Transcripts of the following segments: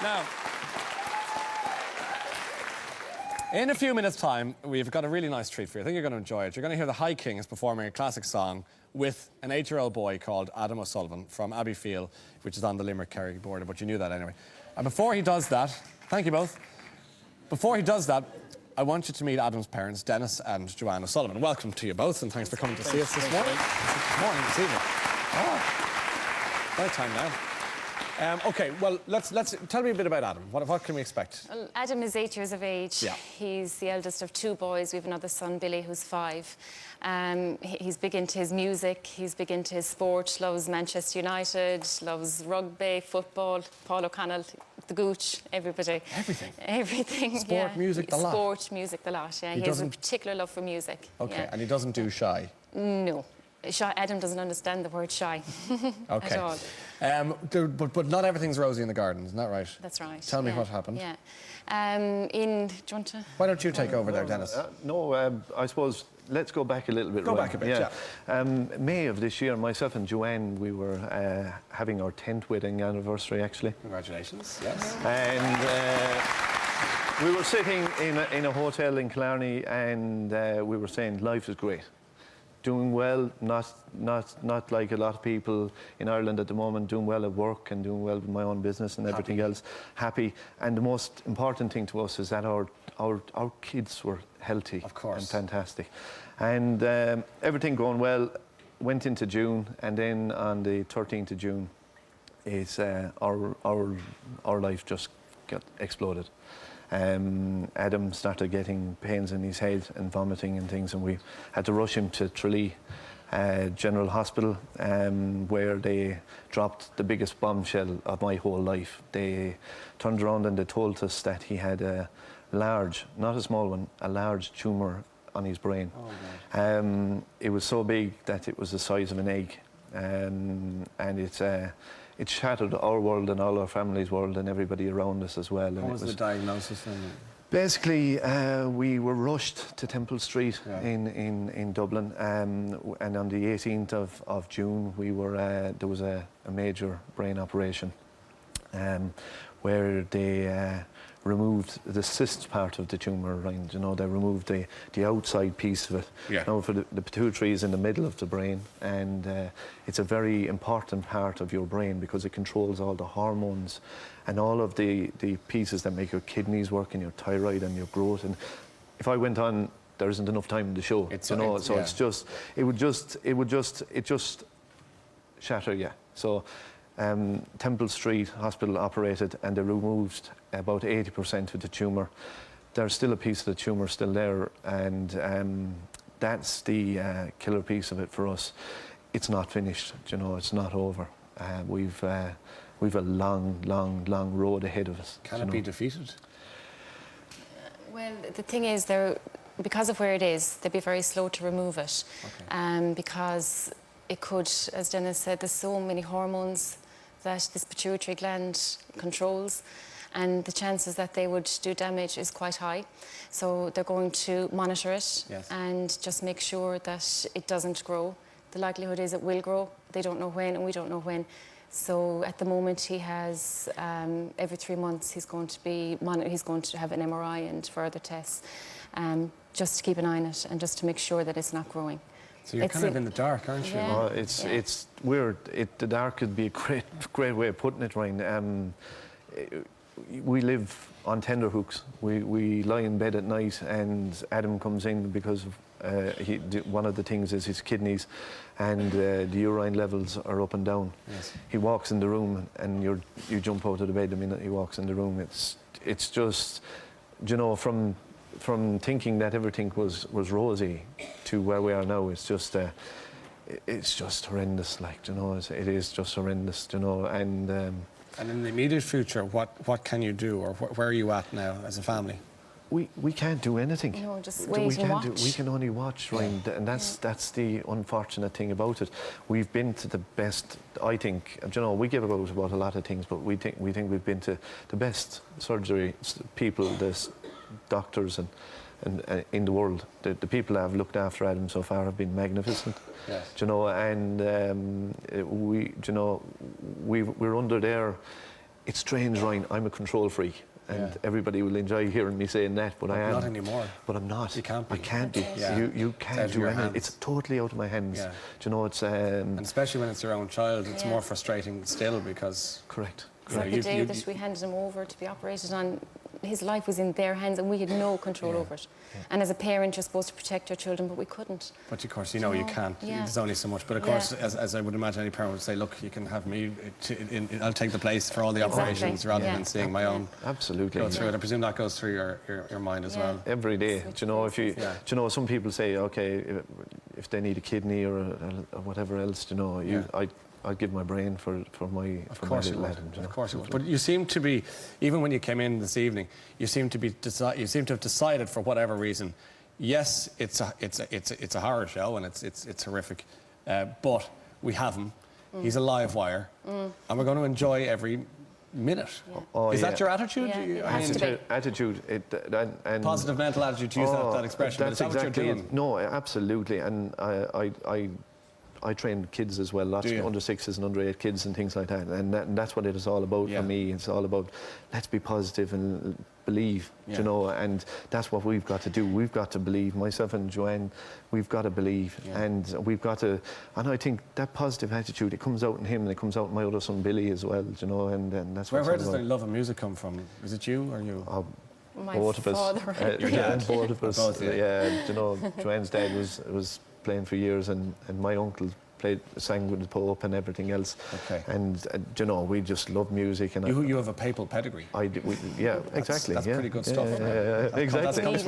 Now, in a few minutes' time, we've got a really nice treat for you. I think you're going to enjoy it. You're going to hear the High Kings performing a classic song with an 8-year-old boy called Adam O'Sullivan from Abbeyfield, which is on the Limerick Kerry border, but you knew that anyway. And before he does that, thank you both. Before he does that, I want you to meet Adam's parents, Dennis and Joanne O'Sullivan. Welcome to you both, and thanks for coming to see us this morning. This evening. Oh, right time now. OK, well, let's tell me a bit about Adam. What can we expect? Well, Adam is 8 years of age. Yeah. He's the eldest of 2 boys. We have another son, Billy, who's 5. He's big into his music. He's big into his sport. Loves Manchester United. Loves rugby, football. Paul O'Connell, the Gooch, everybody. Everything. Everything. Sport, music, the lot. Sport, music, the lot. Yeah, he has a particular love for music. OK, yeah. and he doesn't do shy. No. Adam doesn't understand the word shy OK. at all. But not everything's rosy in the garden, isn't that right? That's right. Tell me what happened. Yeah. Do you want to? Why don't you take over there, Dennis? I suppose let's go back a little bit. Go back a bit, yeah. May of this year, myself and Joanne, we were having our 10th wedding anniversary, actually. Congratulations. Yes. And we were sitting in a hotel in Killarney, and we were saying life is great. Doing well, not like a lot of people in Ireland at the moment, doing well at work and doing well with my own business and everything else. Happy. And the most important thing to us is that our kids were healthy. Of course. And fantastic. And everything going well. Went into June, and then on the 13th of June, is our life just got exploded. Adam started getting pains in his head and vomiting and things, and we had to rush him to Tralee General Hospital, where they dropped the biggest bombshell of my whole life. They turned around and they told us that he had a large, not a small one, a large tumour on his brain. Oh, it was so big that it was the size of an egg, and it shattered our world and all our family's world and everybody around us as well. What was the diagnosis then? Basically, we were rushed to Temple Street in Dublin, and on the 18th of June, there was a major brain operation where they removed the cyst part of the tumour around. You know, they removed the outside piece of it. Yeah. You know, for the pituitary is in the middle of the brain, and it's a very important part of your brain because it controls all the hormones and all of the pieces that make your kidneys work and your thyroid and your growth. And if I went on, there isn't enough time in the show. It just shatter, yeah. So Temple Street Hospital operated, and they removed about 80% of the tumour. There's still a piece of the tumour still there, and that's the killer piece of it for us. It's not finished, you know, it's not over. We've a long road ahead of us. Can it be defeated? Well, the thing is, because of where it is, they'd be very slow to remove it. Okay. Because it could, as Dennis said, there's so many hormones that this pituitary gland controls, and the chances that they would do damage is quite high. So they're going to monitor it and just make sure that it doesn't grow. The likelihood is it will grow. They don't know when, and we don't know when. So at the moment, he has every 3 months he's going to have an MRI and further tests, just to keep an eye on it and just to make sure that it's not growing. So you're kind of in the dark, aren't you? Yeah. It's weird. The dark could be a great way of putting it, Ryan. We live on tenterhooks. We lie in bed at night, and Adam comes in because one of the things is his kidneys, and the urine levels are up and down. Yes. He walks in the room, and you jump out of the bed the minute he walks in the room. It's just, you know, from thinking that everything was rosy to where we are now, it's just horrendous, like, you know. It is just horrendous, you know. And in the immediate future, what can you do, or where are you at now as a family? We can't do anything. No, just wait and watch. We can only watch, Ryan, and that's the unfortunate thing about it. We've been to the best, I think. You know, we give about a lot of things, but we think we've been to the best surgery people, the doctors and in the world. The people that have looked after Adam so far have been magnificent. Yes. You know, and we're under there it's strange, Ryan, I'm a control freak. And everybody will enjoy hearing me saying that, but I am. Not anymore. But I'm not. You can't be. I can't be. Yeah. You can't do anything. It's totally out of my hands. Yeah. Do you know, it's... and especially when it's your own child, it's more frustrating still because... Correct. So the day that we handed him over to be operated on, his life was in their hands and we had no control over it. Yeah. And as a parent, you're supposed to protect your children, but we couldn't. But of course, you know, you can't. Yeah. There's only so much. But of course, as I would imagine any parent would say, look, you can have me, I'll take the place for all the operations rather than seeing my own Absolutely. go through it. I presume that goes through your mind as well. Every day. Do you know, if you, do you know, some people say, okay, if they need a kidney or whatever else, do you know, I'd give my brain for my little lad. Of course you would. But you seem to be, even when you came in this evening, you seem to have decided for whatever reason, yes, it's a horror show and it's horrific, but we have him. He's a live wire, and we're going to enjoy every minute. Is that your attitude? Attitude. And positive mental attitude, to use that expression. That's exactly what you're doing. No, absolutely. And I train kids as well, lots of under 6s and under 8 kids and things like that. And that's what it is all about for me. It's all about, let's be positive and believe, you know, and that's what we've got to do. We've got to believe, myself and Joanne, we've got to believe. And we've got to, and I think that positive attitude, it comes out in him and it comes out in my other son, Billy, as well, you know, and that's what Where does the love of music come from? Is it you or you? Both of us. Your dad? Both of us. Both, yeah, you know, Joanne's dad was playing for years, and my uncle sang with the Pope and everything else. Okay. And you know, we just love music. And you have a papal pedigree. Exactly. That's pretty good stuff. Exactly. That comes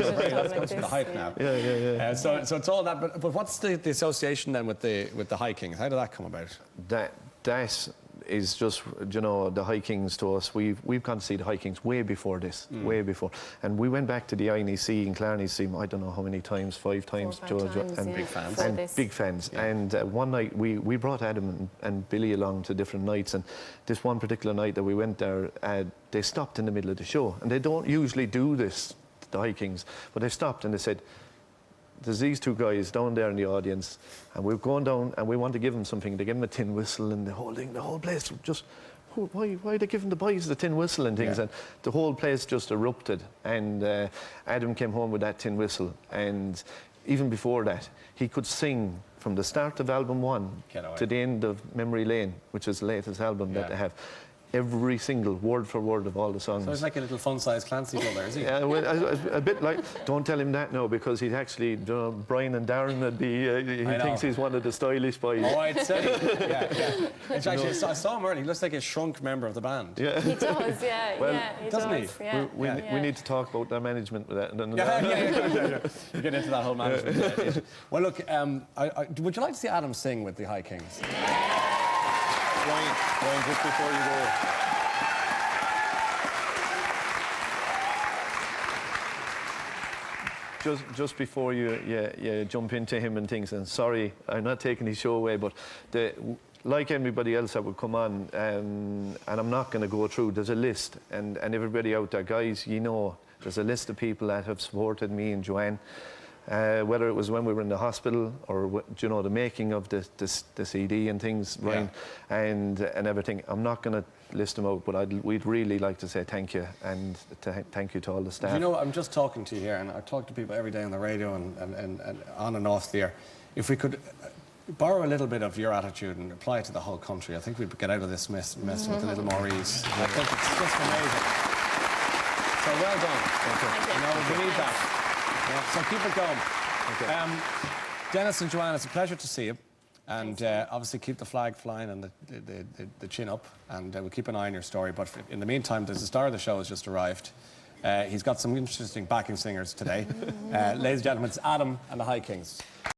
from the hype now. Yeah. So it's all that. But what's the association then with the High Kings? How did that come about? That is just, you know, the High Kings to us. We've gone to see the High Kings way before this, way before. And we went back to the INEC and Clarny's team, I don't know how many times, 5 times, 4 or 5 times, and big fans. And big fans. Yeah. And one night we brought Adam and Billy along to different nights, and this one particular night that we went there, they stopped in the middle of the show. And they don't usually do this, the High Kings, but they stopped and they said, there's these 2 guys down there in the audience, and we're going down and we want to give them something. They give them a tin whistle and the whole thing, the whole place just, why are they giving the boys the tin whistle and things? And the whole place just erupted. And Adam came home with that tin whistle. And even before that, he could sing from the start of album 1 to the end of Memory Lane, which is the latest album that they have. Every single word for word of all the songs. So he's like a little fun-sized Clancy brother, is he? Yeah, well, a bit like, don't tell him that now, because he'd actually, you know, Brian and Darren would be, he thinks he's one of the stylish boys. Oh, I'd say. It's actually, I saw him earlier, he looks like a shrunk member of the band. Yeah. He does, he doesn't does. he? Yeah. We need to talk about their management with that. You get into that whole management. Well, look, would you like to see Adam sing with the High Kings? Ryan, just before you go. Just before you jump into him and things, and sorry, I'm not taking his show away, but like everybody else that would come on, and I'm not going to go through, there's a list, and everybody out there, guys, you know, there's a list of people that have supported me and Joanne. Whether it was when we were in the hospital or, you know, the making of the CD and things, Ryan, and everything. I'm not going to list them out, but we'd really like to say thank you, and thank you to all the staff. You know, I'm just talking to you here, and I talk to people every day on the radio and on and off the air. If we could borrow a little bit of your attitude and apply it to the whole country, I think we'd get out of this mess with a little more ease. I think it's just amazing. So well done. You know, we need that. So keep it going. Dennis and Joanne, it's a pleasure to see you. And obviously keep the flag flying and the chin up. And we'll keep an eye on your story. But in the meantime, the star of the show has just arrived. He's got some interesting backing singers today. Ladies and gentlemen, it's Adam and the High Kings.